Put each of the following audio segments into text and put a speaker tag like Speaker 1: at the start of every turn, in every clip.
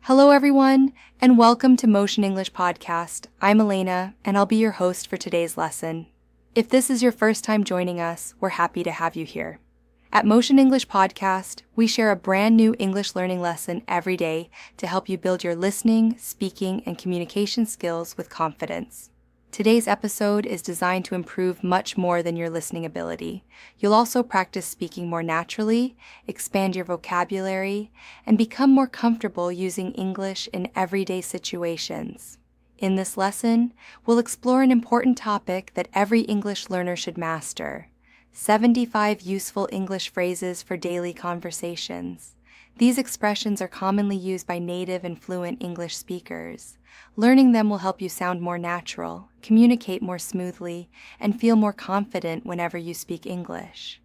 Speaker 1: Hello, everyone, and welcome to Motion English Podcast. I'm Elena, and I'll be your host for today's lesson. If this is your first time joining us, we're happy to have you here. At Motion English Podcast, we share a brand new English learning lesson every day to help you build your listening, speaking, and communication skills with confidence. Today's episode is designed to improve much more than your listening ability. You'll also practice speaking more naturally, expand your vocabulary, and become more comfortable using English in everyday situations. In this lesson, we'll explore an important topic that every English learner should master: 75 useful English phrases for daily conversations. These expressions are commonly used by native and fluent English speakers. Learning them will help you sound more natural, communicate more smoothly, and feel more confident whenever you speak English.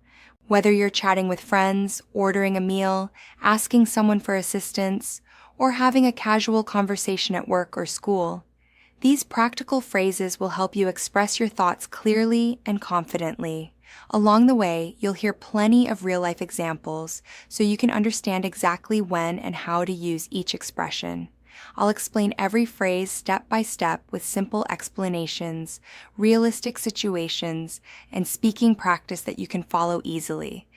Speaker 1: Whether you're chatting with friends, ordering a meal, asking someone for assistance, or having a casual conversation at work or school, these practical phrases will help you express your thoughts clearly and confidently. Along the way, you'll hear plenty of real-life examples so you can understand exactly when and how to use each expression. I'll explain every phrase step by step with simple explanations, realistic situations, and speaking practice that you can follow easily.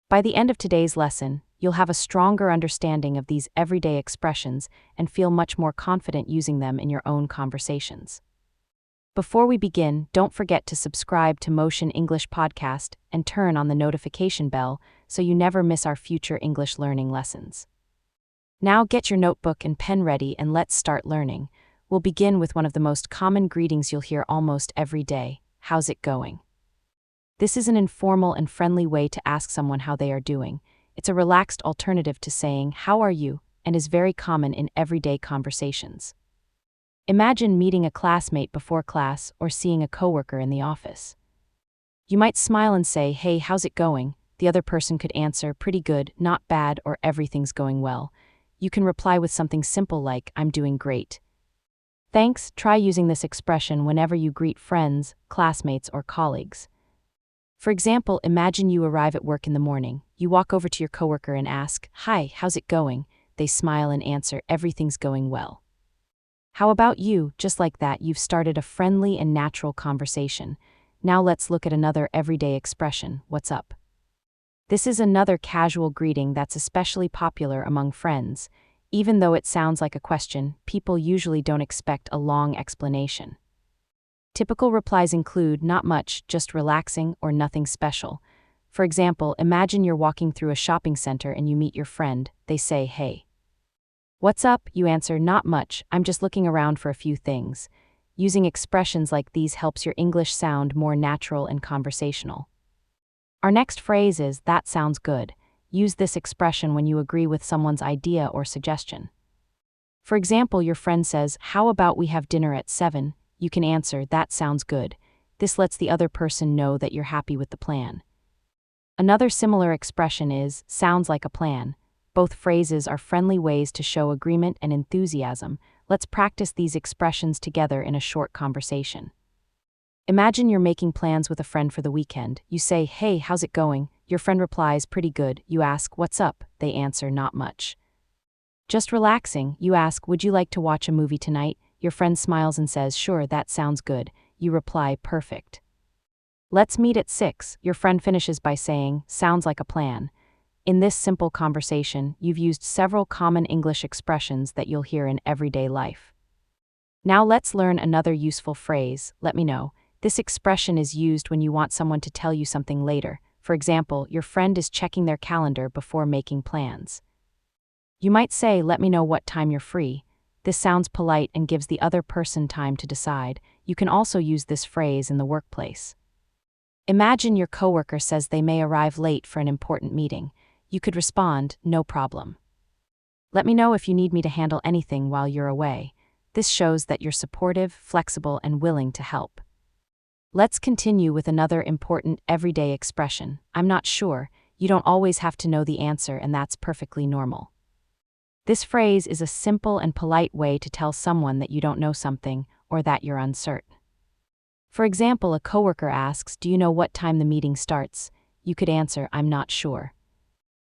Speaker 2: By the end of today's lesson, you'll have a stronger understanding of these everyday expressions and feel much more confident using them in your own conversations. Before we begin, don't forget to subscribe to Motion English Podcast and turn on the notification bell so you never miss our future English learning lessons. Now get your notebook and pen ready and let's start learning. We'll begin with one of the most common greetings you'll hear almost every day: how's it going? This is an informal and friendly way to ask someone how they are doing. It's a relaxed alternative to saying, "How are you?" and is very common in everyday conversations. Imagine meeting a classmate before class or seeing a coworker in the office. You might smile and say, "Hey, how's it going?" The other person could answer, "Pretty good, not bad," or "Everything's going well." You can reply with something simple like, "I'm doing great." Thanks. Try using this expression whenever you greet friends, classmates, or colleagues. For example, imagine you arrive at work in the morning. You walk over to your coworker and ask, "Hi, how's it going?" They smile and answer, "Everything's going well." How about you? Just like that, you've started a friendly and natural conversation. Now let's look at another everyday expression: what's up? This is another casual greeting that's especially popular among friends. Even though it sounds like a question, people usually don't expect a long explanation. Typical replies include "not much, just relaxing," or "nothing special." For example, imagine you're walking through a shopping center and you meet your friend. They say, "Hey, what's up?" You answer, "Not much, I'm just looking around for a few things." Using expressions like these helps your English sound more natural and conversational. Our next phrase is, "that sounds good." Use this expression when you agree with someone's idea or suggestion. For example, your friend says, "How about we have dinner at 7? You can answer, "That sounds good." This lets the other person know that you're happy with the plan. Another similar expression is, "sounds like a plan." Both phrases are friendly ways to show agreement and enthusiasm. Let's practice these expressions together in a short conversation. Imagine you're making plans with a friend for the weekend. You say, "Hey, how's it going?" Your friend replies, "Pretty good." You ask, "What's up?" They answer, "Not much, just relaxing." You ask, "Would you like to watch a movie tonight?" Your friend smiles and says, "Sure, that sounds good." You reply, "Perfect. Let's meet at 6. Your friend finishes by saying, "Sounds like a plan." In this simple conversation, you've used several common English expressions that you'll hear in everyday life. Now let's learn another useful phrase, "let me know." This expression is used when you want someone to tell you something later. For example, your friend is checking their calendar before making plans. You might say, "Let me know what time you're free." This sounds polite and gives the other person time to decide. You can also use this phrase in the workplace. Imagine your coworker says they may arrive late for an important meeting. You could respond, "No problem. Let me know if you need me to handle anything while you're away." This shows that you're supportive, flexible, and willing to help. Let's continue with another important everyday expression: "I'm not sure." You don't always have to know the answer, and that's perfectly normal. This phrase is a simple and polite way to tell someone that you don't know something or that you're uncertain. For example, a coworker asks, "Do you know what time the meeting starts?" You could answer, "I'm not sure.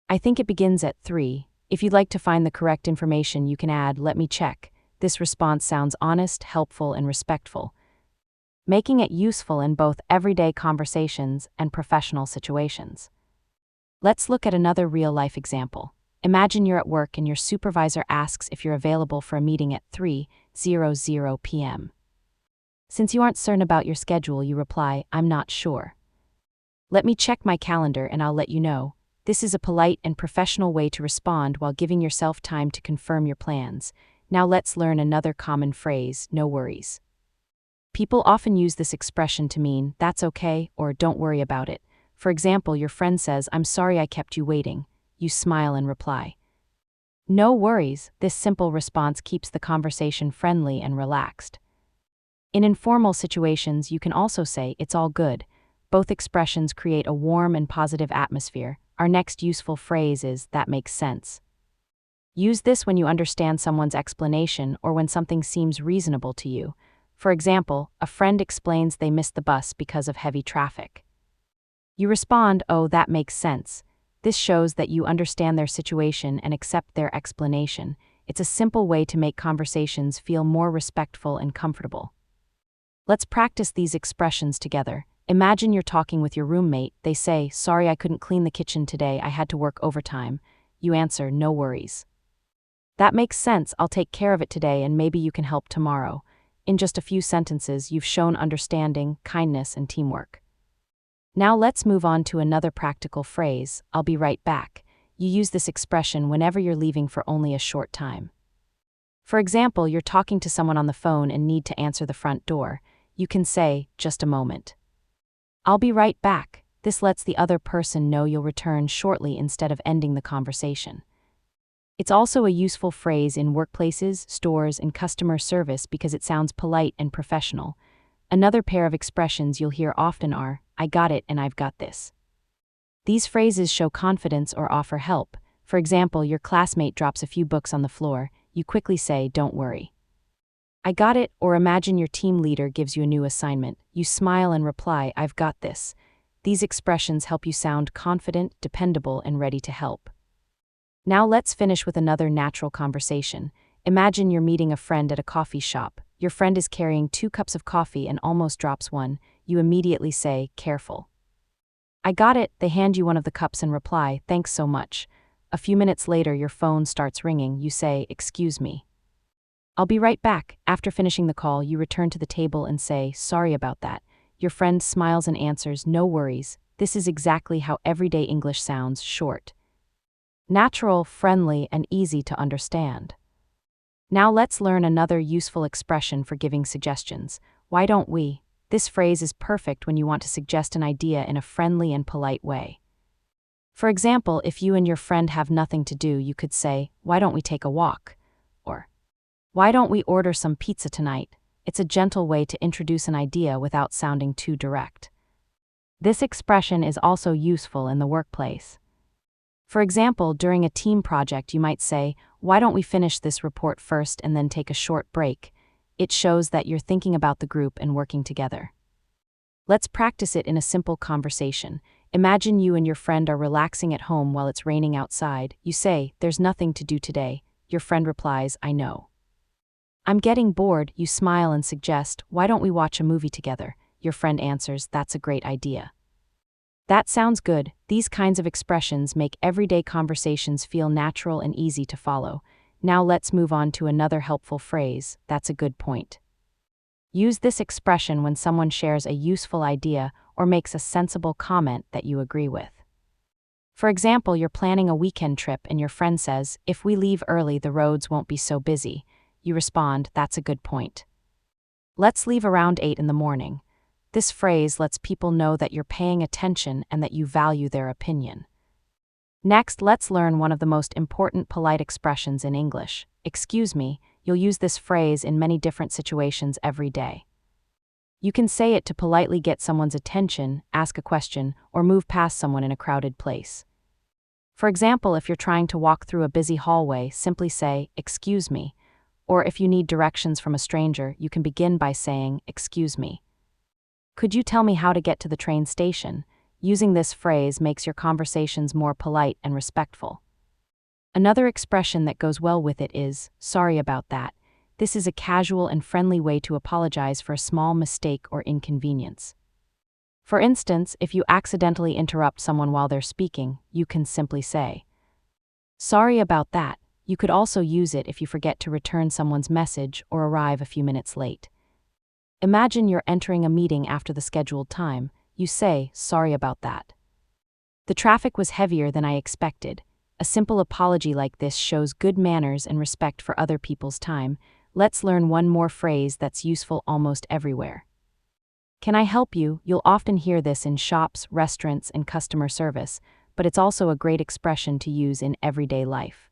Speaker 2: I think it begins at 3. If you'd like to find the correct information, you can add, "Let me check." This response sounds honest, helpful, and respectful, making it useful in both everyday conversations and professional situations. Let's look at another real-life example. Imagine you're at work and your supervisor asks if you're available for a meeting at 3:00 p.m. Since you aren't certain about your schedule, you reply, "I'm not sure. Let me check my calendar and I'll let you know." This is a polite and professional way to respond while giving yourself time to confirm your plans. Now let's learn another common phrase, "no worries." People often use this expression to mean, "that's okay," or "don't worry about it." For example, your friend says, "I'm sorry I kept you waiting." You smile and reply, "No worries." This simple response keeps the conversation friendly and relaxed. In informal situations, you can also say, "It's all good." Both expressions create a warm and positive atmosphere. Our next useful phrase is, "that makes sense." Use this when you understand someone's explanation or when something seems reasonable to you. For example, a friend explains they missed the bus because of heavy traffic. You respond, "Oh, that makes sense." This shows that you understand their situation and accept their explanation. It's a simple way to make conversations feel more respectful and comfortable. Let's practice these expressions together. Imagine you're talking with your roommate. They say, "Sorry I couldn't clean the kitchen today, I had to work overtime." You answer, "No worries. That makes sense, I'll take care of it today and maybe you can help tomorrow." In just a few sentences, you've shown understanding, kindness, and teamwork. Now let's move on to another practical phrase, "I'll be right back." You use this expression whenever you're leaving for only a short time. For example, you're talking to someone on the phone and need to answer the front door. You can say, "Just a moment. I'll be right back." This lets the other person know you'll return shortly instead of ending the conversation. It's also a useful phrase in workplaces, stores, and customer service because it sounds polite and professional. Another pair of expressions you'll hear often are, "I got it" and "I've got this." These phrases show confidence or offer help. For example, your classmate drops a few books on the floor. You quickly say, "Don't worry. I got it." Or imagine your team leader gives you a new assignment. You smile and reply, "I've got this." These expressions help you sound confident, dependable, and ready to help. Now let's finish with another natural conversation. Imagine you're meeting a friend at a coffee shop. Your friend is carrying 2 cups of coffee and almost drops one. You immediately say, "Careful." "I got it." They hand you one of the cups and reply, "Thanks so much." A few minutes later, your phone starts ringing. You say, "Excuse me. I'll be right back." After finishing the call, you return to the table and say, "Sorry about that." Your friend smiles and answers, "No worries." This is exactly how everyday English sounds, short, natural, friendly, and easy to understand. Now let's learn another useful expression for giving suggestions. "Why don't we?" This phrase is perfect when you want to suggest an idea in a friendly and polite way. For example, if you and your friend have nothing to do, you could say, "Why don't we take a walk?" Or, "Why don't we order some pizza tonight?" It's a gentle way to introduce an idea without sounding too direct. This expression is also useful in the workplace. For example, during a team project, you might say, "Why don't we finish this report first and then take a short break?" It shows that you're thinking about the group and working together. Let's practice it in a simple conversation. Imagine you and your friend are relaxing at home while it's raining outside. You say, "There's nothing to do today." Your friend replies, "I know. I'm getting bored." You smile and suggest, "Why don't we watch a movie together?" Your friend answers, "That's a great idea." That sounds good. These kinds of expressions make everyday conversations feel natural and easy to follow. Now let's move on to another helpful phrase, "That's a good point." Use this expression when someone shares a useful idea or makes a sensible comment that you agree with. For example, you're planning a weekend trip and your friend says, "If we leave early, the roads won't be so busy." You respond, "That's a good point. Let's leave around 8 in the morning." This phrase lets people know that you're paying attention and that you value their opinion. Next, let's learn one of the most important polite expressions in English, "Excuse me." You'll use this phrase in many different situations every day. You can say it to politely get someone's attention, ask a question, or move past someone in a crowded place. For example, if you're trying to walk through a busy hallway, simply say, "Excuse me." Or if you need directions from a stranger, you can begin by saying, "Excuse me. Could you tell me how to get to the train station?" Using this phrase makes your conversations more polite and respectful. Another expression that goes well with it is, sorry about that. This is a casual and friendly way to apologize for a small mistake or inconvenience. For instance, if you accidentally interrupt someone while they're speaking, you can simply say, sorry about that. You could also use it if you forget to return someone's message or arrive a few minutes late. Imagine you're entering a meeting after the scheduled time. You say, sorry about that. The traffic was heavier than I expected. A simple apology like this shows good manners and respect for other people's time. Let's learn one more phrase that's useful almost everywhere. Can I help you? You'll often hear this in shops, restaurants, and customer service, but it's also a great expression to use in everyday life.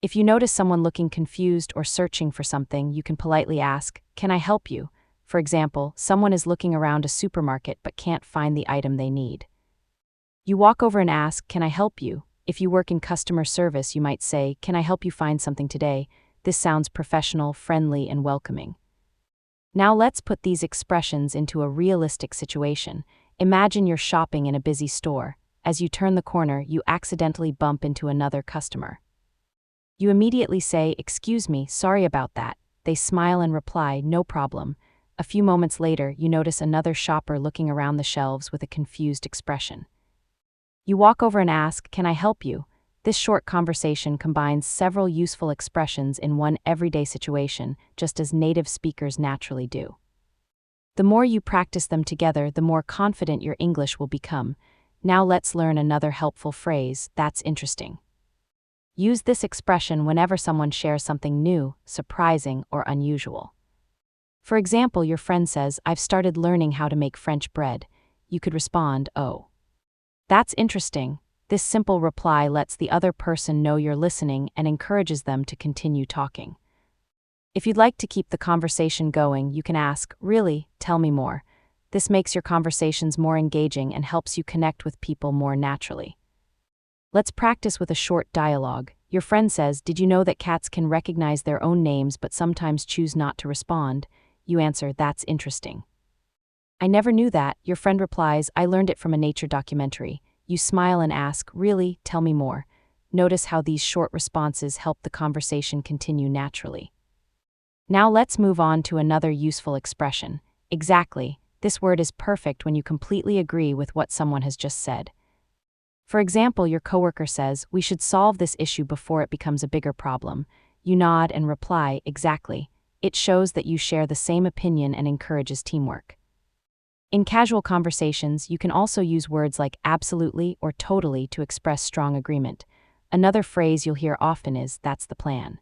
Speaker 2: If you notice someone looking confused or searching for something, you can politely ask, can I help you? For example, someone is looking around a supermarket but can't find the item they need. You walk over and ask, can I help you? If you work in customer service, you might say, can I help you find something today? This sounds professional, friendly, and welcoming. Now let's put these expressions into a realistic situation. Imagine you're shopping in a busy store. As you turn the corner, you accidentally bump into another customer. You immediately say, excuse me, sorry about that. They smile and reply, no problem. A few moments later, you notice another shopper looking around the shelves with a confused expression. You walk over and ask, can I help you? This short conversation combines several useful expressions in one everyday situation, just as native speakers naturally do. The more you practice them together, the more confident your English will become. Now let's learn another helpful phrase, that's interesting. Use this expression whenever someone shares something new, surprising, or unusual. For example, your friend says, I've started learning how to make French bread. You could respond, oh, that's interesting. This simple reply lets the other person know you're listening and encourages them to continue talking. If you'd like to keep the conversation going, you can ask, really, tell me more. This makes your conversations more engaging and helps you connect with people more naturally. Let's practice with a short dialogue. Your friend says, did you know that cats can recognize their own names but sometimes choose not to respond? You answer, that's interesting. I never knew that. Your friend replies, I learned it from a nature documentary. You smile and ask, really, tell me more. Notice how these short responses help the conversation continue naturally. Now let's move on to another useful expression. Exactly. This word is perfect when you completely agree with what someone has just said. For example, your coworker says, we should solve this issue before it becomes a bigger problem. You nod and reply, exactly. It shows that you share the same opinion and encourages teamwork. In casual conversations, you can also use words like absolutely or totally to express strong agreement. Another phrase you'll hear often is, that's the plan.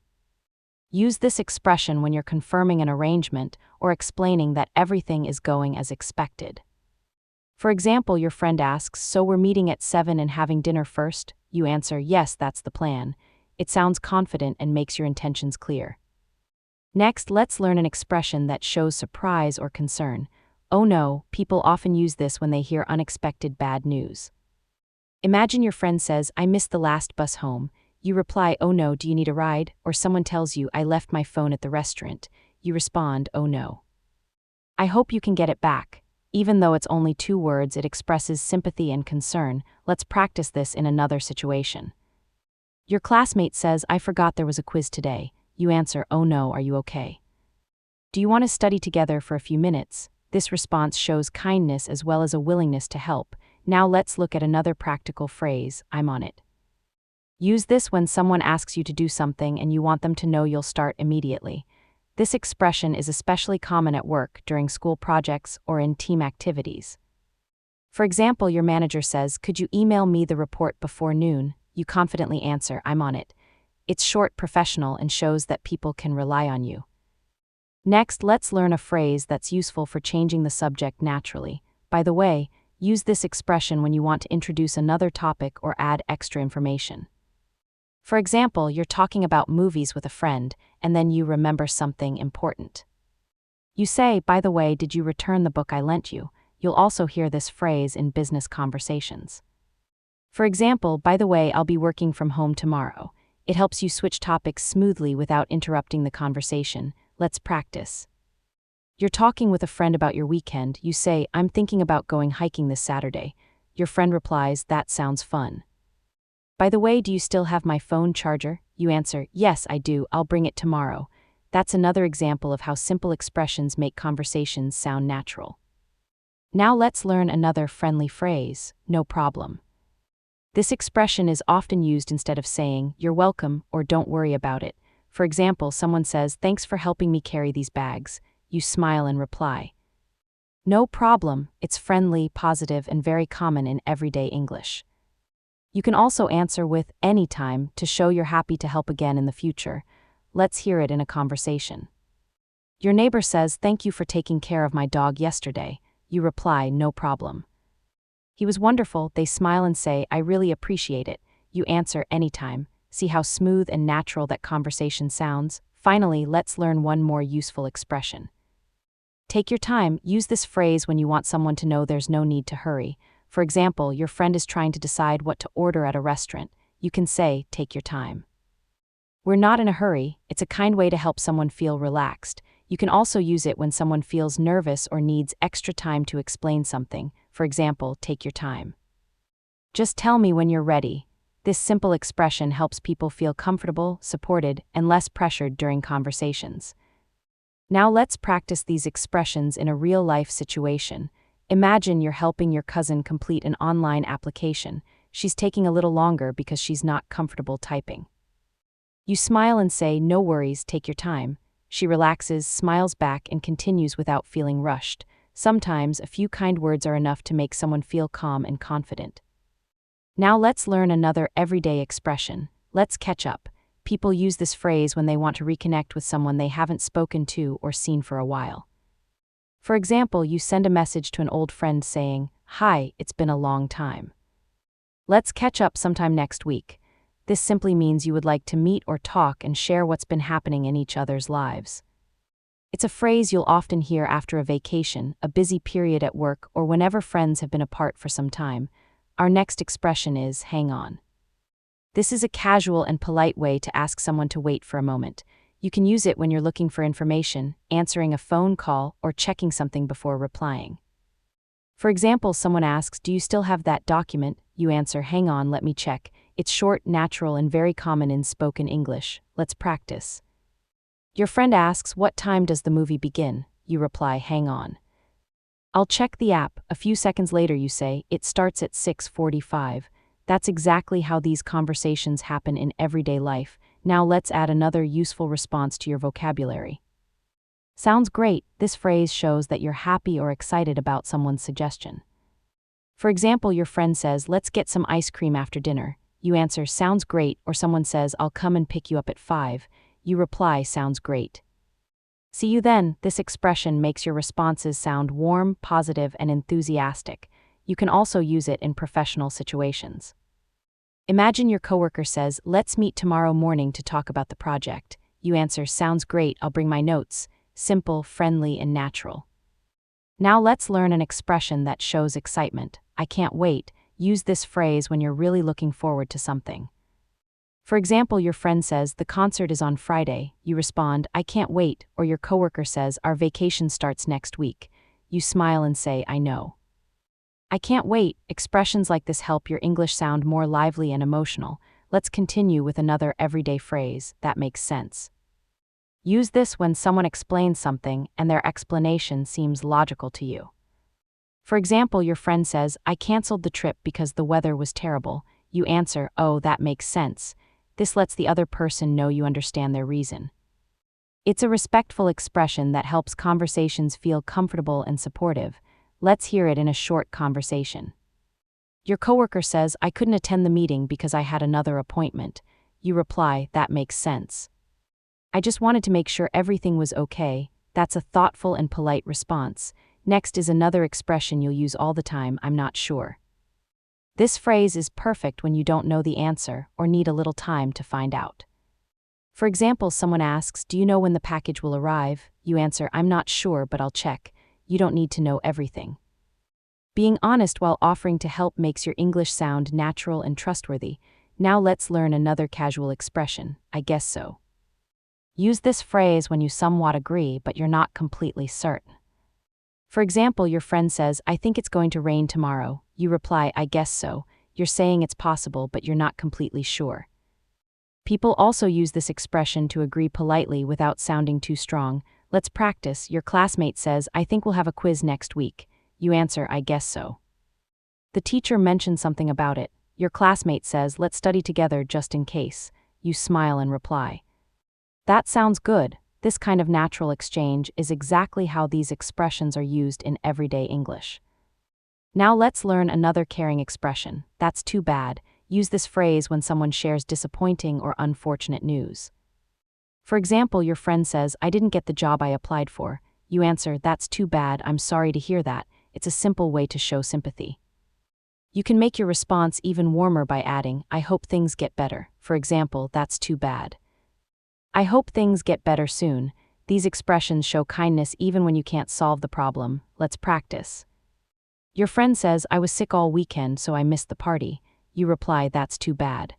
Speaker 2: Use this expression when you're confirming an arrangement or explaining that everything is going as expected. For example, your friend asks, so we're meeting at 7 and having dinner first? You answer, yes, that's the plan. It sounds confident and makes your intentions clear. Next, let's learn an expression that shows surprise or concern. Oh no, people often use this when they hear unexpected bad news. Imagine your friend says, I missed the last bus home. You reply, oh no, do you need a ride? Or someone tells you, I left my phone at the restaurant. You respond, oh no. I hope you can get it back. Even though it's only 2 words, it expresses sympathy and concern. Let's practice this in another situation. Your classmate says, I forgot there was a quiz today. You answer, oh no, are you okay? Do you want to study together for a few minutes? This response shows kindness as well as a willingness to help. Now let's look at another practical phrase, I'm on it. Use this when someone asks you to do something and you want them to know you'll start immediately. This expression is especially common at work, during school projects, or in team activities. For example, your manager says, could you email me the report before noon? You confidently answer, I'm on it. It's short, professional, and shows that people can rely on you. Next, let's learn a phrase that's useful for changing the subject naturally. By the way, use this expression when you want to introduce another topic or add extra information. For example, you're talking about movies with a friend, and then you remember something important. You say, by the way, did you return the book I lent you? You'll also hear this phrase in business conversations. For example, by the way, I'll be working from home tomorrow. It helps you switch topics smoothly without interrupting the conversation. Let's practice. You're talking with a friend about your weekend. You say, I'm thinking about going hiking this Saturday. Your friend replies, that sounds fun. By the way, do you still have my phone charger? You answer, yes, I do, I'll bring it tomorrow. That's another example of how simple expressions make conversations sound natural. Now let's learn another friendly phrase, no problem. This expression is often used instead of saying, you're welcome, or don't worry about it. For example, someone says, thanks for helping me carry these bags. You smile and reply, no problem. It's friendly, positive, and very common in everyday English. You can also answer with anytime to show you're happy to help again in the future. Let's hear it in a conversation. Your neighbor says, thank you for taking care of my dog yesterday. You reply, no problem. He was wonderful. They smile and say, I really appreciate it. You answer, anytime. See how smooth and natural that conversation sounds? Finally, let's learn one more useful expression. Take your time. Use this phrase when you want someone to know there's no need to hurry. For example, your friend is trying to decide what to order at a restaurant. You can say, take your time. We're not in a hurry. It's a kind way to help someone feel relaxed. You can also use it when someone feels nervous or needs extra time to explain something. For example, take your time. Just tell me when you're ready. This simple expression helps people feel comfortable, supported, and less pressured during conversations. Now let's practice these expressions in a real-life situation. Imagine you're helping your cousin complete an online application. She's taking a little longer because she's not comfortable typing. You smile and say, no worries, take your time. She relaxes, smiles back, and continues without feeling rushed. Sometimes a few kind words are enough to make someone feel calm and confident. Now let's learn another everyday expression. Let's catch up. People use this phrase when they want to reconnect with someone they haven't spoken to or seen for a while. For example, you send a message to an old friend saying, hi, it's been a long time. Let's catch up sometime next week. This simply means you would like to meet or talk and share what's been happening in each other's lives. It's a phrase you'll often hear after a vacation, a busy period at work, or whenever friends have been apart for some time. Our next expression is, hang on. This is a casual and polite way to ask someone to wait for a moment. You can use it when you're looking for information, answering a phone call, or checking something before replying. For example, someone asks, do you still have that document? You answer, hang on, let me check. It's short, natural, and very common in spoken English. Let's practice. Your friend asks, what time does the movie begin? You reply, hang on. I'll check the app. A few seconds later you say, it starts at 6:45. That's exactly how these conversations happen in everyday life. Now let's add another useful response to your vocabulary. Sounds great. This phrase shows that you're happy or excited about someone's suggestion. For example, your friend says, let's get some ice cream after dinner. You answer, sounds great, or someone says, I'll come and pick you up at 5. You reply, sounds great. See you then. This expression makes your responses sound warm, positive, and enthusiastic. You can also use it in professional situations. Imagine your coworker says, let's meet tomorrow morning to talk about the project. You answer, sounds great, I'll bring my notes. Simple, friendly, and natural. Now let's learn an expression that shows excitement. I can't wait. Use this phrase when you're really looking forward to something. For example, your friend says, the concert is on Friday. You respond, I can't wait. Or your coworker says, our vacation starts next week. You smile and say, I know. I can't wait. Expressions like this help your English sound more lively and emotional. Let's continue with another everyday phrase that makes sense. Use this when someone explains something and their explanation seems logical to you. For example, your friend says, I canceled the trip because the weather was terrible. You answer, oh, that makes sense. This lets the other person know you understand their reason. It's a respectful expression that helps conversations feel comfortable and supportive. Let's hear it in a short conversation. Your coworker says, I couldn't attend the meeting because I had another appointment. You reply, that makes sense. I just wanted to make sure everything was okay. That's a thoughtful and polite response. Next is another expression you'll use all the time, I'm not sure. This phrase is perfect when you don't know the answer or need a little time to find out. For example, someone asks, do you know when the package will arrive? You answer, I'm not sure, but I'll check. You don't need to know everything. Being honest while offering to help makes your English sound natural and trustworthy. Now let's learn another casual expression, I guess so. Use this phrase when you somewhat agree, but you're not completely certain. For example, your friend says, I think it's going to rain tomorrow. You reply, I guess so. You're saying it's possible, but you're not completely sure. People also use this expression to agree politely without sounding too strong. Let's practice. Your classmate says, I think we'll have a quiz next week. You answer, I guess so. The teacher mentions something about it. Your classmate says, let's study together just in case. You smile and reply. That sounds good. This kind of natural exchange is exactly how these expressions are used in everyday English. Now let's learn another caring expression. That's too bad. Use this phrase when someone shares disappointing or unfortunate news. For example, your friend says, I didn't get the job I applied for. You answer, that's too bad, I'm sorry to hear that. It's a simple way to show sympathy. You can make your response even warmer by adding, I hope things get better. For example, that's too bad. I hope things get better soon. These expressions show kindness even when you can't solve the problem. Let's practice. Your friend says, I was sick all weekend, so I missed the party. You reply, that's too bad.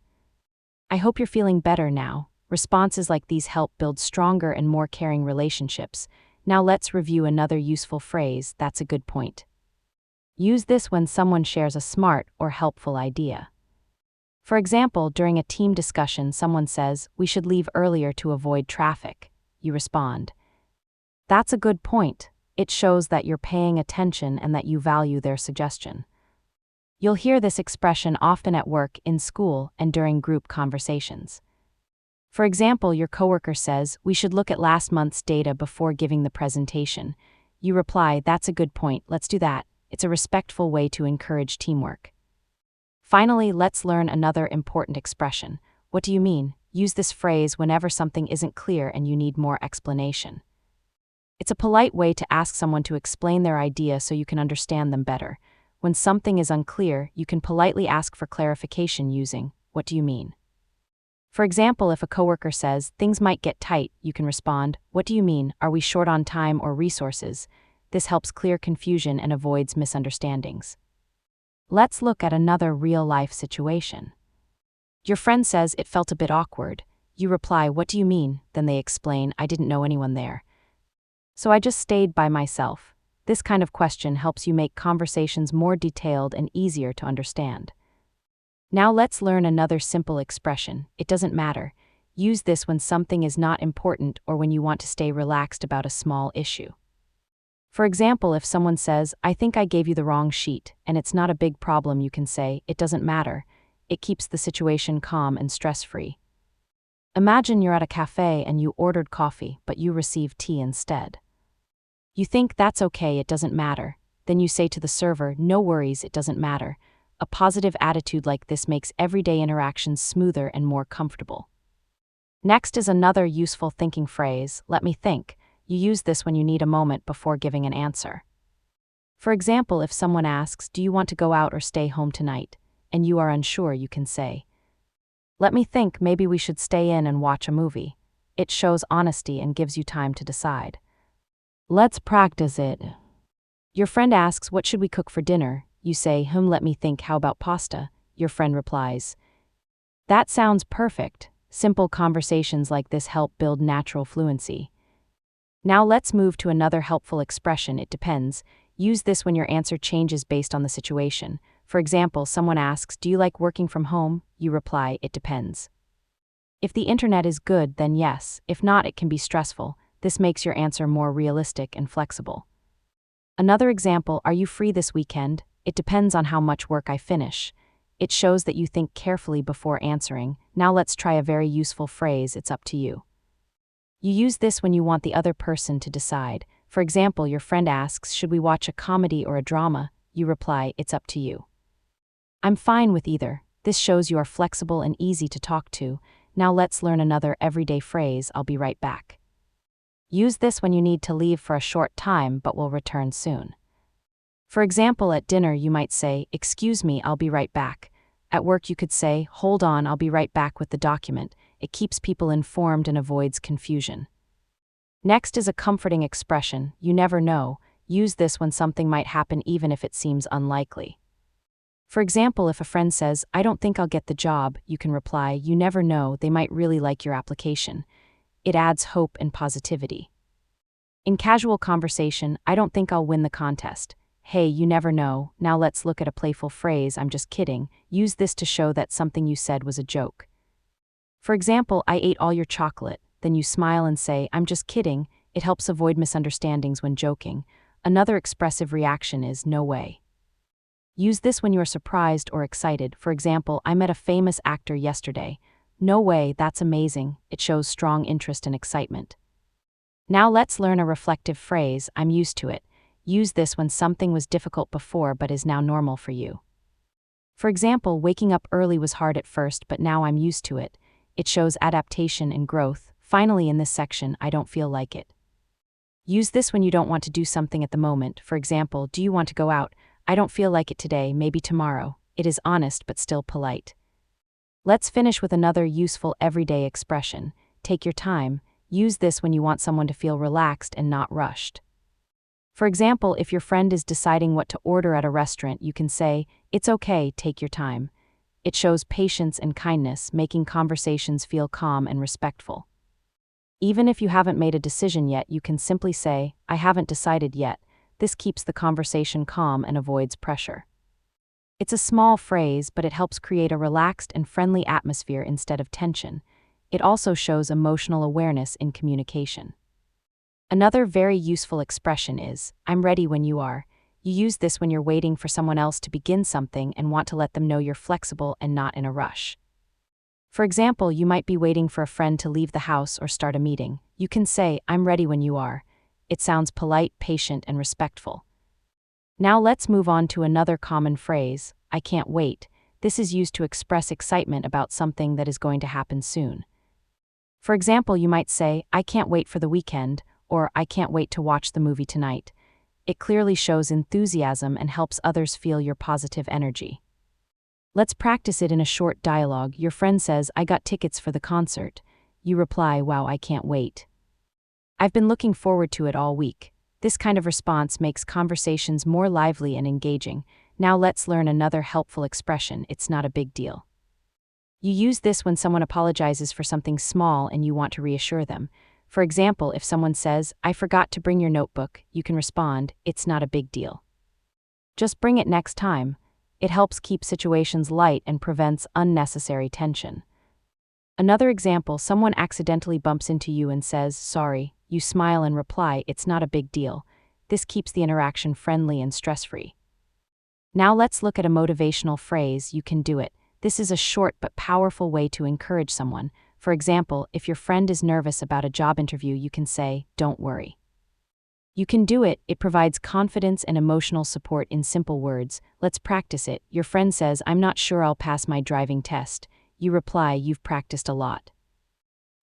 Speaker 2: I hope you're feeling better now. Responses like these help build stronger and more caring relationships. Now let's review another useful phrase. That's a good point. Use this when someone shares a smart or helpful idea. For example, during a team discussion, someone says, we should leave earlier to avoid traffic. You respond, that's a good point. It shows that you're paying attention and that you value their suggestion. You'll hear this expression often at work, in school, and during group conversations. For example, your coworker says, we should look at last month's data before giving the presentation. You reply, that's a good point, let's do that. It's a respectful way to encourage teamwork. Finally, let's learn another important expression. What do you mean? Use this phrase whenever something isn't clear and you need more explanation. It's a polite way to ask someone to explain their idea so you can understand them better. When something is unclear, you can politely ask for clarification using, what do you mean? For example, if a coworker says, things might get tight, you can respond, what do you mean? Are we short on time or resources? This helps clear confusion and avoids misunderstandings. Let's look at another real-life situation. Your friend says it felt a bit awkward. You reply, what do you mean? Then they explain, I didn't know anyone there. So I just stayed by myself. This kind of question helps you make conversations more detailed and easier to understand. Now let's learn another simple expression. It doesn't matter. Use this when something is not important or when you want to stay relaxed about a small issue. For example, if someone says, I think I gave you the wrong sheet, and it's not a big problem, you can say, it doesn't matter. It keeps the situation calm and stress-free. Imagine you're at a cafe and you ordered coffee, but you received tea instead. You think that's okay, it doesn't matter. Then you say to the server, no worries, it doesn't matter. A positive attitude like this makes everyday interactions smoother and more comfortable. Next is another useful thinking phrase, let me think. You use this when you need a moment before giving an answer. For example, if someone asks, do you want to go out or stay home tonight? And you are unsure, you can say, let me think, maybe we should stay in and watch a movie. It shows honesty and gives you time to decide. Let's practice it. Your friend asks, what should we cook for dinner? You say, let me think, how about pasta? Your friend replies, that sounds perfect. Simple conversations like this help build natural fluency. Now let's move to another helpful expression, it depends. Use this when your answer changes based on the situation. For example, someone asks, do you like working from home? You reply, it depends. If the internet is good, then yes. If not, it can be stressful. This makes your answer more realistic and flexible. Another example, are you free this weekend? It depends on how much work I finish. It shows that you think carefully before answering. Now let's try a very useful phrase, it's up to you. You use this when you want the other person to decide. For example, your friend asks, should we watch a comedy or a drama? You reply, it's up to you. I'm fine with either. This shows you are flexible and easy to talk to. Now let's learn another everyday phrase, I'll be right back. Use this when you need to leave for a short time but will return soon. For example, at dinner you might say, excuse me, I'll be right back. At work you could say, hold on, I'll be right back with the document. It keeps people informed and avoids confusion. Next is a comforting expression, you never know. Use this when something might happen even if it seems unlikely. For example, if a friend says, I don't think I'll get the job, you can reply, you never know, they might really like your application. It adds hope and positivity. In casual conversation, I don't think I'll win the contest. hey, you never know. Now let's look at a playful phrase, I'm just kidding. Use this to show that something you said was a joke. For example, I ate all your chocolate. Then you smile and say, I'm just kidding. It helps avoid misunderstandings when joking. Another expressive reaction is, no way. Use this when you are surprised or excited. For example, I met a famous actor yesterday. No way, that's amazing. It shows strong interest and excitement. Now let's learn a reflective phrase, I'm used to it. Use this when something was difficult before but is now normal for you. For example, waking up early was hard at first, but now I'm used to it. It shows adaptation and growth. Finally, in this section, I don't feel like it. Use this when you don't want to do something at the moment. For example, do you want to go out? I don't feel like it today, maybe tomorrow. It is honest but still polite. Let's finish with another useful everyday expression. Take your time. Use this when you want someone to feel relaxed and not rushed. For example, if your friend is deciding what to order at a restaurant, you can say, it's okay, take your time. It shows patience and kindness, making conversations feel calm and respectful. Even if you haven't made a decision yet, you can simply say, I haven't decided yet. This keeps the conversation calm and avoids pressure. It's a small phrase, but it helps create a relaxed and friendly atmosphere instead of tension. It also shows emotional awareness in communication. Another very useful expression is, I'm ready when you are. You use this when you're waiting for someone else to begin something and want to let them know you're flexible and not in a rush. For example, you might be waiting for a friend to leave the house or start a meeting. You can say, I'm ready when you are. It sounds polite, patient, and respectful. Now let's move on to another common phrase, I can't wait. This is used to express excitement about something that is going to happen soon. For example, you might say, I can't wait for the weekend, or I can't wait to watch the movie tonight. It clearly shows enthusiasm and helps others feel your positive energy. Let's practice it in a short dialogue. Your friend says, I got tickets for the concert. You reply, wow, I can't wait. I've been looking forward to it all week. This kind of response makes conversations more lively and engaging. Now let's learn another helpful expression, it's not a big deal. You use this when someone apologizes for something small and you want to reassure them. For example, if someone says, I forgot to bring your notebook, you can respond, it's not a big deal. Just bring it next time. It helps keep situations light and prevents unnecessary tension. Another example, someone accidentally bumps into you and says, sorry. You smile and reply, it's not a big deal. This keeps the interaction friendly and stress-free. Now let's look at a motivational phrase, you can do it. This is a short but powerful way to encourage someone. For example, if your friend is nervous about a job interview, you can say, don't worry. You can do it. It provides confidence and emotional support in simple words. Let's practice it. Your friend says, I'm not sure I'll pass my driving test. You reply, you've practiced a lot.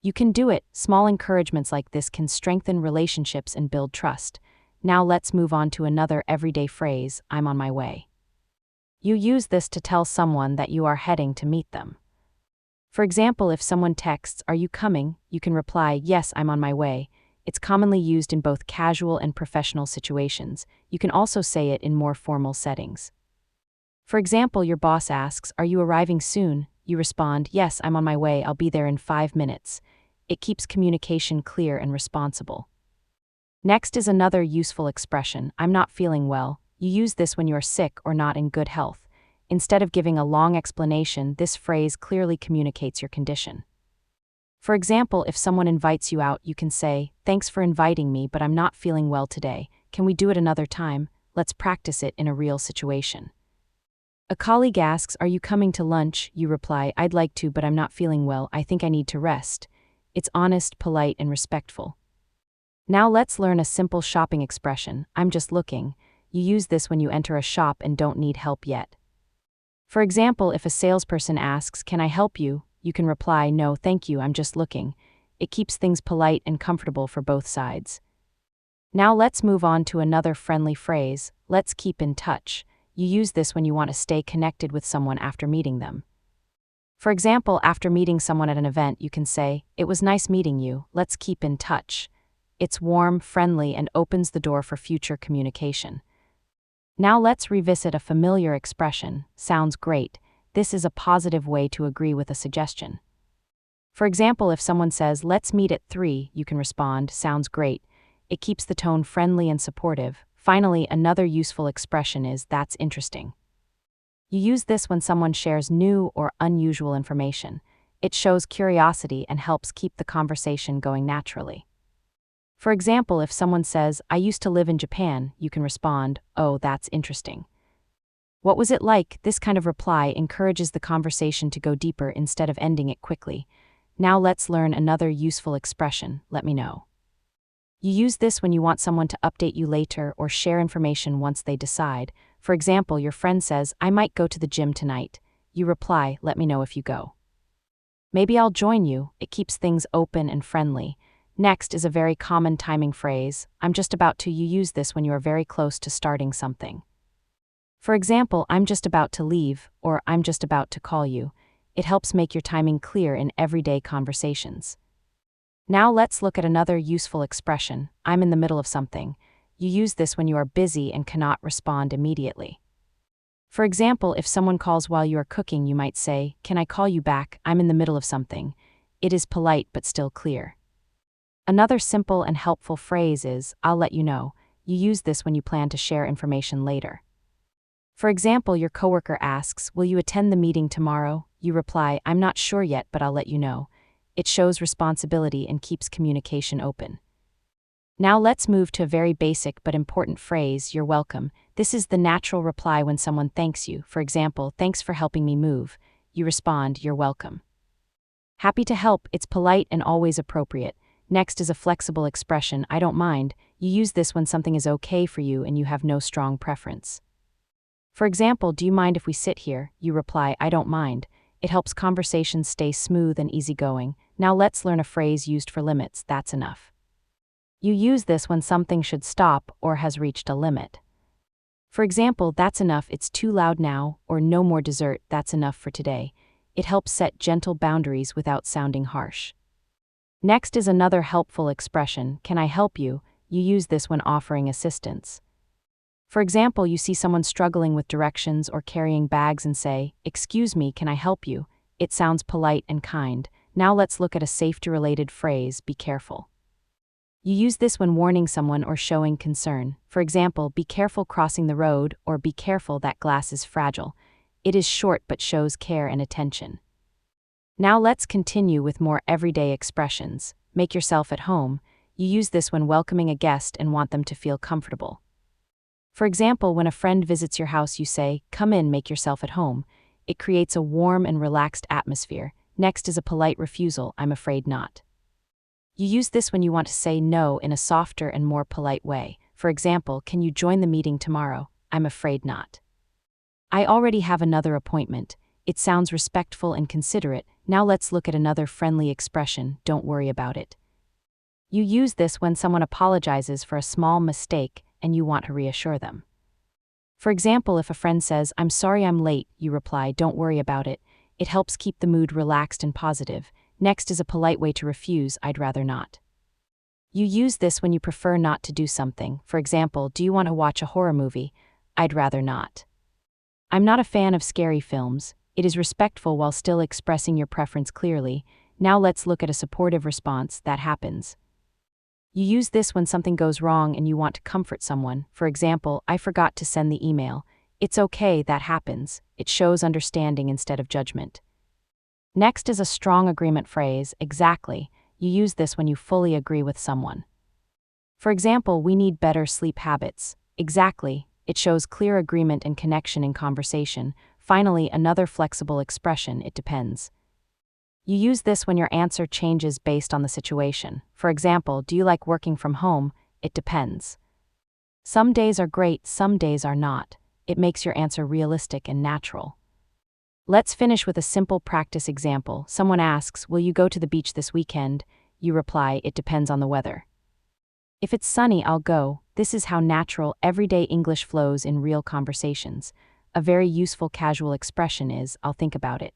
Speaker 2: You can do it. Small encouragements like this can strengthen relationships and build trust. Now let's move on to another everyday phrase, I'm on my way. You use this to tell someone that you are heading to meet them. For example, if someone texts, are you coming? You can reply, yes, I'm on my way. It's commonly used in both casual and professional situations. You can also say it in more formal settings. For example, your boss asks, are you arriving soon? You respond, yes, I'm on my way, I'll be there in 5 minutes. It keeps communication clear and responsible. Next is another useful expression, I'm not feeling well. You use this when you are sick or not in good health. Instead of giving a long explanation, this phrase clearly communicates your condition. For example, if someone invites you out, you can say, thanks for inviting me, but I'm not feeling well today. Can we do it another time? Let's practice it in a real situation. A colleague asks, are you coming to lunch? You reply, I'd like to, but I'm not feeling well. I think I need to rest. It's honest, polite, and respectful. Now let's learn a simple shopping expression, I'm just looking. You use this when you enter a shop and don't need help yet. For example, if a salesperson asks, can I help you? You can reply, no, thank you, I'm just looking. It keeps things polite and comfortable for both sides. Now let's move on to another friendly phrase, let's keep in touch. You use this when you want to stay connected with someone after meeting them. For example, after meeting someone at an event, you can say, it was nice meeting you, let's keep in touch. It's warm, friendly, and opens the door for future communication. Now let's revisit a familiar expression, sounds great. This is a positive way to agree with a suggestion. For example, if someone says, let's meet at 3, you can respond, sounds great. It keeps the tone friendly and supportive. Finally, another useful expression is "that's interesting." You use this when someone shares new or unusual information. It shows curiosity and helps keep the conversation going naturally. For example, if someone says, "I used to live in Japan," you can respond, "Oh, that's interesting." What was it like? This kind of reply encourages the conversation to go deeper instead of ending it quickly. Now let's learn another useful expression, "let me know." You use this when you want someone to update you later or share information once they decide. For example, your friend says, "I might go to the gym tonight." You reply, "Let me know if you go." "Maybe I'll join you." It keeps things open and friendly. Next is a very common timing phrase, "I'm just about to." You use this when you are very close to starting something. For example, "I'm just about to leave," or "I'm just about to call you." It helps make your timing clear in everyday conversations. Now let's look at another useful expression, "I'm in the middle of something." You use this when you are busy and cannot respond immediately. For example, if someone calls while you are cooking, you might say, "Can I call you back? I'm in the middle of something." It is polite but still clear. Another simple and helpful phrase is, "I'll let you know." You use this when you plan to share information later. For example, your coworker asks, "Will you attend the meeting tomorrow?" You reply, "I'm not sure yet, but I'll let you know." It shows responsibility and keeps communication open. Now let's move to a very basic but important phrase, "You're welcome." This is the natural reply when someone thanks you. For example, "Thanks for helping me move." You respond, "You're welcome." Happy to help. It's polite and always appropriate. Next is a flexible expression, "I don't mind." You use this when something is okay for you and you have no strong preference. For example, "Do you mind if we sit here?" You reply, "I don't mind." It helps conversations stay smooth and easygoing. Now let's learn a phrase used for limits, "That's enough." You use this when something should stop or has reached a limit. For example, "That's enough, it's too loud now," or "No more dessert, that's enough for today." It helps set gentle boundaries without sounding harsh. Next is another helpful expression, "Can I help you?" You use this when offering assistance. For example, you see someone struggling with directions or carrying bags and say, "Excuse me, can I help you?" It sounds polite and kind. Now let's look at a safety-related phrase, "Be careful." You use this when warning someone or showing concern. For example, "Be careful crossing the road," or "Be careful, that glass is fragile." It is short but shows care and attention. Now let's continue with more everyday expressions. "Make yourself at home." You use this when welcoming a guest and want them to feel comfortable. For example, when a friend visits your house, you say, "Come in, make yourself at home." It creates a warm and relaxed atmosphere. Next is a polite refusal, "I'm afraid not." You use this when you want to say no in a softer and more polite way. For example, "Can you join the meeting tomorrow?" "I'm afraid not." "I already have another appointment." It sounds respectful and considerate. Now let's look at another friendly expression, "Don't worry about it." You use this when someone apologizes for a small mistake and you want to reassure them. For example, if a friend says, "I'm sorry I'm late," you reply, "Don't worry about it." It helps keep the mood relaxed and positive. Next is a polite way to refuse, "I'd rather not." You use this when you prefer not to do something. For example, "Do you want to watch a horror movie?" "I'd rather not." "I'm not a fan of scary films." It is respectful while still expressing your preference clearly. Now let's look at a supportive response, "That happens." You use this when something goes wrong and you want to comfort someone. For example, "I forgot to send the email." "It's okay, that happens." It shows understanding instead of judgment. Next is a strong agreement phrase, "Exactly." You use this when you fully agree with someone. For example, "We need better sleep habits." "Exactly." It shows clear agreement and connection in conversation. Finally, another flexible expression, "It depends." You use this when your answer changes based on the situation. For example, "Do you like working from home?" "It depends." Some days are great, some days are not. It makes your answer realistic and natural. Let's finish with a simple practice example. Someone asks, "Will you go to the beach this weekend?" You reply, "It depends on the weather." If it's sunny, I'll go. This is how natural, everyday English flows in real conversations. A very useful casual expression is, "I'll think about it."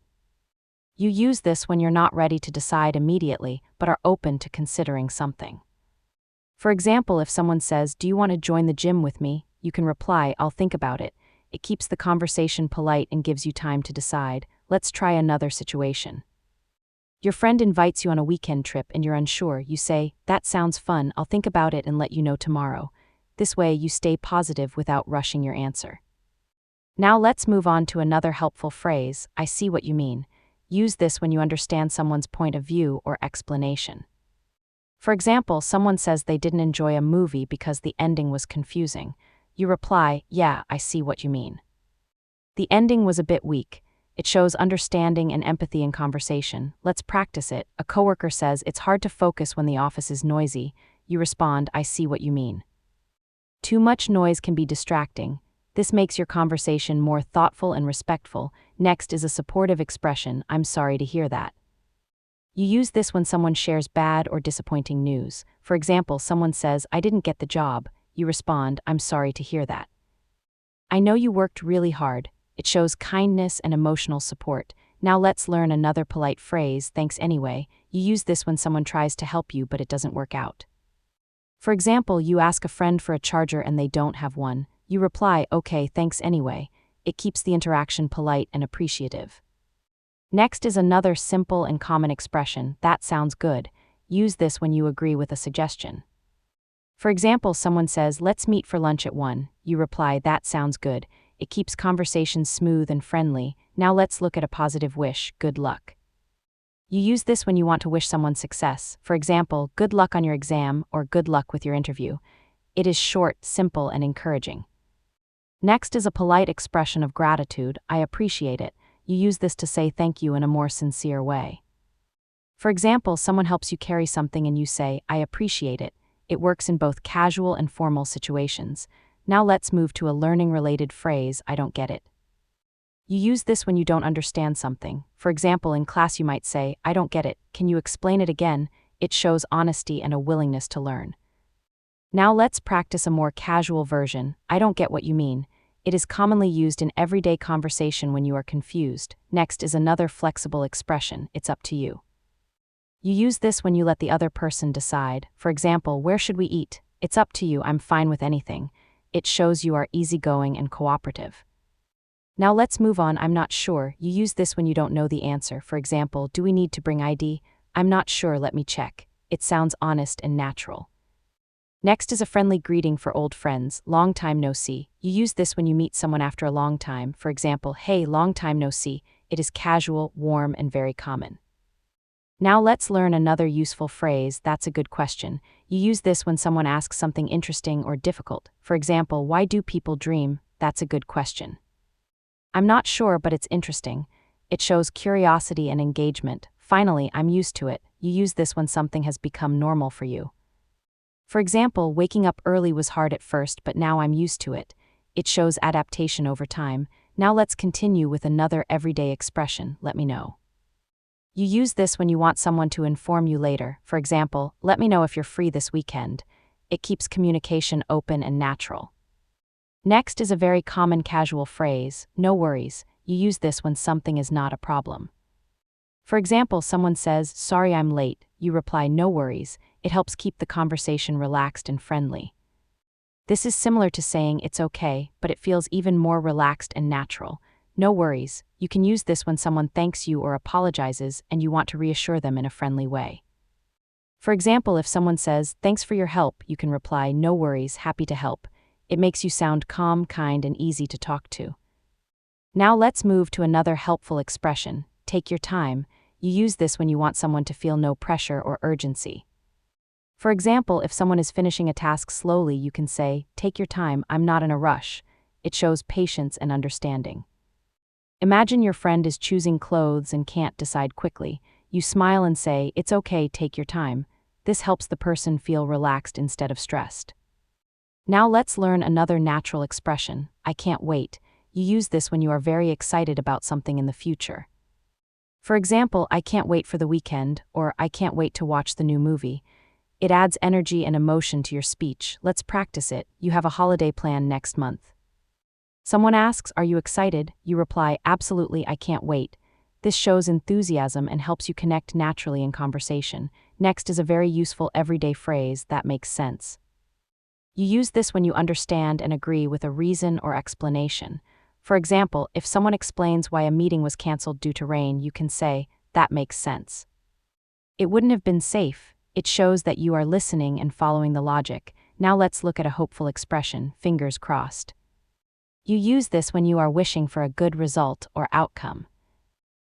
Speaker 2: You use this when you're not ready to decide immediately, but are open to considering something. For example, if someone says, "Do you want to join the gym with me?" You can reply, "I'll think about it." It keeps the conversation polite and gives you time to decide. Let's try another situation. Your friend invites you on a weekend trip and you're unsure. You say, "That sounds fun, I'll think about it and let you know tomorrow." This way, you stay positive without rushing your answer. Now let's move on to another helpful phrase, I see what you mean. Use this when you understand someone's point of view or explanation. For example, someone says they didn't enjoy a movie because the ending was confusing. You reply, yeah, I see what you mean. The ending was a bit weak. It shows understanding and empathy in conversation. Let's practice it. A coworker says it's hard to focus when the office is noisy. You respond, I see what you mean. Too much noise can be distracting. This makes your conversation more thoughtful and respectful. Next is a supportive expression, I'm sorry to hear that. You use this when someone shares bad or disappointing news. For example, someone says, I didn't get the job. You respond, I'm sorry to hear that. I know you worked really hard. It shows kindness and emotional support. Now let's learn another polite phrase, thanks anyway. You use this when someone tries to help you but it doesn't work out. For example, you ask a friend for a charger and they don't have one. You reply, okay, thanks anyway. It keeps the interaction polite and appreciative. Next is another simple and common expression, that sounds good. Use this when you agree with a suggestion. For example, someone says, let's meet for lunch at 1. You reply, that sounds good. It keeps conversations smooth and friendly. Now let's look at a positive wish, good luck. You use this when you want to wish someone success. For example, good luck on your exam or good luck with your interview. It is short, simple, and encouraging. Next is a polite expression of gratitude, I appreciate it. You use this to say thank you in a more sincere way. For example, someone helps you carry something and you say, I appreciate it. It works in both casual and formal situations. Now let's move to a learning-related phrase, I don't get it. You use this when you don't understand something. For example, in class you might say, I don't get it, can you explain it again? It shows honesty and a willingness to learn. Now let's practice a more casual version, I don't get what you mean. It is commonly used in everyday conversation when you are confused. Next is another flexible expression, it's up to you. You use this when you let the other person decide. For example, where should we eat? It's up to you, I'm fine with anything. It shows you are easygoing and cooperative. Now let's move on, I'm not sure. You use this when you don't know the answer. For example, do we need to bring ID? I'm not sure, let me check. It sounds honest and natural. Next is a friendly greeting for old friends, long time no see. You use this when you meet someone after a long time. For example, hey, long time no see. It is casual, warm, and very common. Now let's learn another useful phrase, that's a good question. You use this when someone asks something interesting or difficult. For example, why do people dream? That's a good question. I'm not sure, but it's interesting. It shows curiosity and engagement. Finally, I'm used to it. You use this when something has become normal for you. For example, waking up early was hard at first, but now I'm used to it. It shows adaptation over time. Now let's continue with another everyday expression, let me know. You use this when you want someone to inform you later. For example, let me know if you're free this weekend. It keeps communication open and natural. Next is a very common casual phrase, no worries. You use this when something is not a problem. For example, someone says, sorry I'm late. You reply, no worries. It helps keep the conversation relaxed and friendly. This is similar to saying it's okay, but it feels even more relaxed and natural. No worries. You can use this when someone thanks you or apologizes and you want to reassure them in a friendly way. For example, if someone says, thanks for your help, you can reply, no worries, happy to help. It makes you sound calm, kind, and easy to talk to. Now let's move to another helpful expression, take your time. You use this when you want someone to feel no pressure or urgency. For example, if someone is finishing a task slowly, you can say, take your time, I'm not in a rush. It shows patience and understanding. Imagine your friend is choosing clothes and can't decide quickly. You smile and say, it's okay, take your time. This helps the person feel relaxed instead of stressed. Now let's learn another natural expression, I can't wait. You use this when you are very excited about something in the future. For example, I can't wait for the weekend, or I can't wait to watch the new movie. It adds energy and emotion to your speech. Let's practice it. You have a holiday plan next month. Someone asks, are you excited? You reply, absolutely, I can't wait. This shows enthusiasm and helps you connect naturally in conversation. Next is a very useful everyday phrase, that makes sense. You use this when you understand and agree with a reason or explanation. For example, if someone explains why a meeting was canceled due to rain, you can say, that makes sense. It wouldn't have been safe. It shows that you are listening and following the logic. Now let's look at a hopeful expression, fingers crossed. You use this when you are wishing for a good result or outcome.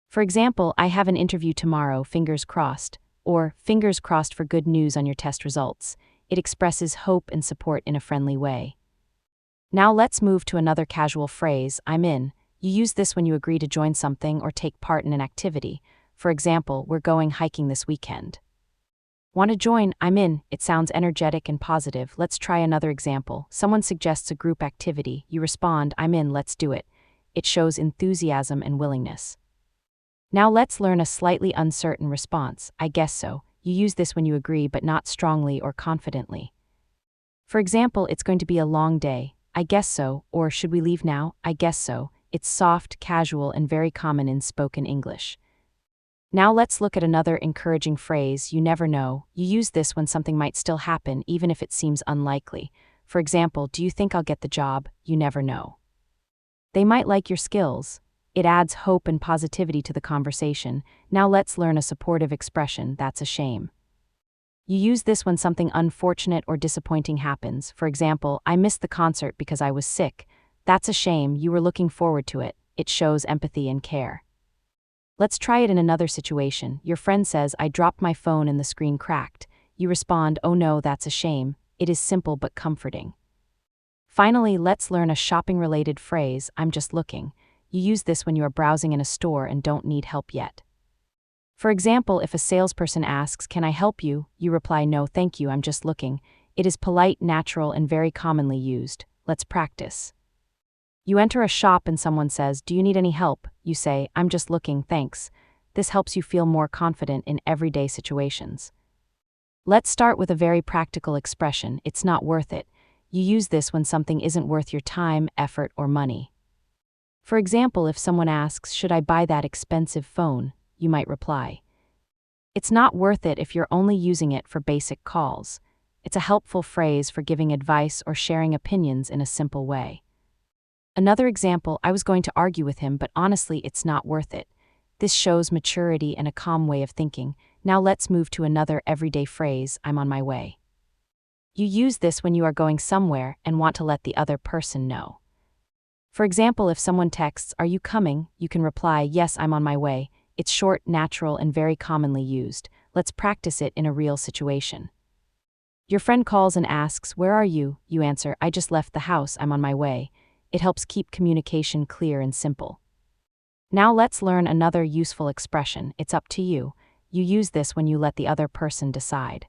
Speaker 2: For example, I have an interview tomorrow, fingers crossed, or fingers crossed for good news on your test results. It expresses hope and support in a friendly way. Now let's move to another casual phrase, I'm in. You use this when you agree to join something or take part in an activity. For example, we're going hiking this weekend. Want to join? I'm in. It sounds energetic and positive. Let's try another example. Someone suggests a group activity. You respond, I'm in, let's do it. It shows enthusiasm and willingness. Now let's learn a slightly uncertain response, I guess so. You use this when you agree but not strongly or confidently. For example, it's going to be a long day. I guess so, or should we leave now? I guess so. It's soft, casual, and very common in spoken English. Now let's look at another encouraging phrase, you never know. You use this when something might still happen, even if it seems unlikely. For example, do you think I'll get the job? You never know. They might like your skills. It adds hope and positivity to the conversation. Now let's learn a supportive expression, that's a shame. You use this when something unfortunate or disappointing happens. For example, I missed the concert because I was sick. That's a shame, you were looking forward to it. It shows empathy and care. Let's try it in another situation. Your friend says, I dropped my phone and the screen cracked. You respond, oh no, that's a shame. It is simple but comforting. Finally, let's learn a shopping-related phrase, I'm just looking. You use this when you are browsing in a store and don't need help yet. For example, if a salesperson asks, can I help you? You reply, no, thank you, I'm just looking. It is polite, natural, and very commonly used. Let's practice. You enter a shop and someone says, do you need any help? You say, I'm just looking, thanks. This helps you feel more confident in everyday situations. Let's start with a very practical expression, it's not worth it. You use this when something isn't worth your time, effort, or money. For example, if someone asks, should I buy that expensive phone? You might reply, it's not worth it if you're only using it for basic calls. It's a helpful phrase for giving advice or sharing opinions in a simple way. Another example, I was going to argue with him, but honestly, it's not worth it. This shows maturity and a calm way of thinking. Now let's move to another everyday phrase, I'm on my way. You use this when you are going somewhere and want to let the other person know. For example, if someone texts, are you coming? You can reply, yes, I'm on my way. It's short, natural, and very commonly used. Let's practice it in a real situation. Your friend calls and asks, where are you? You answer, I just left the house, I'm on my way. It helps keep communication clear and simple. Now let's learn another useful expression, it's up to you. You use this when you let the other person decide.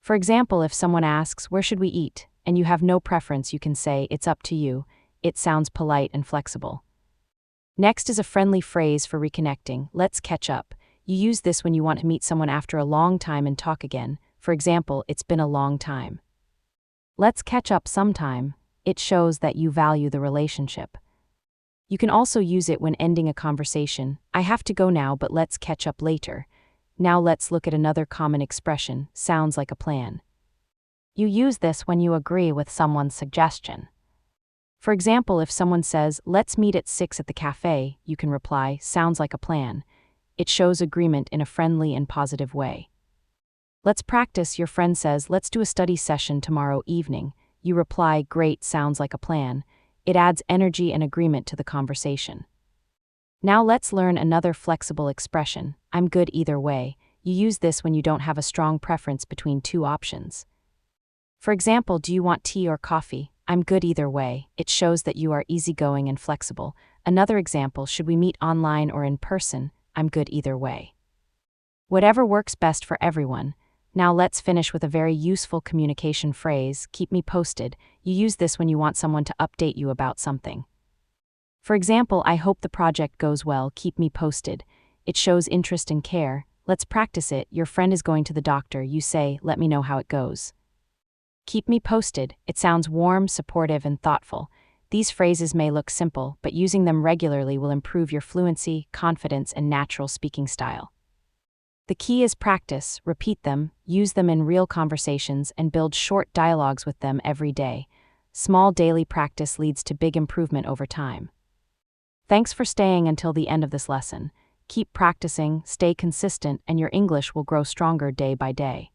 Speaker 2: For example, if someone asks, where should we eat? And you have no preference, you can say, it's up to you. It sounds polite and flexible. Next is a friendly phrase for reconnecting, let's catch up. You use this when you want to meet someone after a long time and talk again. For example, it's been a long time. Let's catch up sometime. It shows that you value the relationship. You can also use it when ending a conversation. I have to go now, but let's catch up later. Now let's look at another common expression, sounds like a plan. You use this when you agree with someone's suggestion. For example, if someone says, let's meet at 6 at the cafe, you can reply, sounds like a plan. It shows agreement in a friendly and positive way. Let's practice, your friend says, let's do a study session tomorrow evening. You reply, great, sounds like a plan. It adds energy and agreement to the conversation. Now let's learn another flexible expression, I'm good either way. You use this when you don't have a strong preference between two options. For example, do you want tea or coffee? I'm good either way. It shows that you are easygoing and flexible. Another example, should we meet online or in person? I'm good either way. Whatever works best for everyone. Now let's finish with a very useful communication phrase, keep me posted. You use this when you want someone to update you about something. For example, I hope the project goes well, keep me posted. It shows interest and care. Let's practice it. Your friend is going to the doctor. You say, let me know how it goes. Keep me posted. It sounds warm, supportive, and thoughtful. These phrases may look simple, but using them regularly will improve your fluency, confidence, and natural speaking style. The key is practice, repeat them, use them in real conversations, and build short dialogues with them every day. Small daily practice leads to big improvement over time. Thanks for staying until the end of this lesson. Keep practicing, stay consistent, and your English will grow stronger day by day.